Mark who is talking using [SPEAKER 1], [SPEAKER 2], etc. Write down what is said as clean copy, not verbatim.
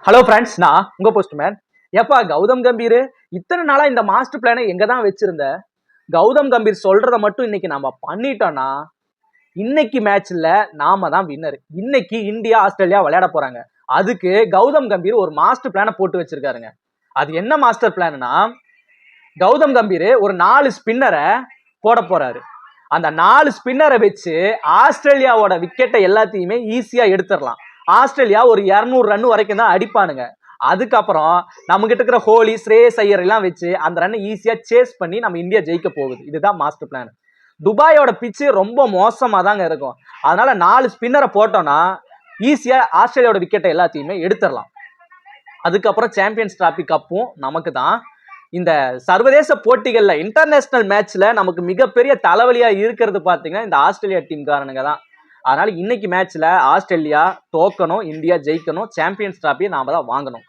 [SPEAKER 1] Hello friends, நான் உங்க postman. ஏப்பா கௌதம் கம்பீர் இத்தனை நாளா இந்த மாஸ்டர் பிளானை எங்க தான் வச்சிருந்த? கௌதம் கம்பீர் சொல்றத மட்டும் இன்னைக்கு நம்ம பண்ணிட்டோம்னா இன்னைக்கு மேட்ச்ல நாம தான் வின்னர். இன்னைக்கு இந்தியா ஆஸ்திரேலியா விளையாட போறாங்க. அதுக்கு கௌதம் கம்பீர் ஒரு மாஸ்டர் பிளானை போட்டு வச்சிருக்காருங்க. அது என்ன மாஸ்டர் பிளான்னா, கௌதம் கம்பீர் ஒரு 4 ஸ்பின்னரை போட போறாரு. அந்த 4 ஸ்பின்னரை வச்சு ஆஸ்திரேலியாவோட விக்கெட்டை எல்லாத்தையுமே ஈஸியா எடுத்துடலாம். ஆஸ்திரேலியா ஒரு 200 ரன் வரைக்கும் தான் அடிப்பானுங்க. அதுக்கப்புறம் நம்ம கிட்ட இருக்கிற ஹோலி, ஸ்ரேயஸ் ஐயர் எல்லாம் வச்சு அந்த ரன் ஈஸியா சேஸ் பண்ணி நம்ம இந்தியா ஜெயிக்க போகுது. இதுதான் மாஸ்டர் பிளான். துபாயோட பிச்சு ரொம்ப மோசமா தாங்க இருக்கும். அதனால 4 ஸ்பின்னரை போட்டோம்னா ஈஸியா ஆஸ்திரேலியாவோட விக்கெட்டை எல்லாத்தையுமே எடுத்துடலாம். அதுக்கப்புறம் சாம்பியன்ஸ் டிராபி கப்பும் நமக்கு தான். இந்த சர்வதேச போட்டிகள்ல இன்டர்நேஷனல் மேட்ச்ல நமக்கு மிகப்பெரிய தலைவலியா இருக்கிறது பாத்தீங்கன்னா இந்த ஆஸ்திரேலியா டீம் காரணங்க தான். அதனால இன்னைக்கு மேட்ச்ல ஆஸ்திரேலியா தோக்கணும், இந்தியா ஜெயிக்கணும், சாம்பியன்ஸ் டிராபியை நாம தான் வாங்கணும்.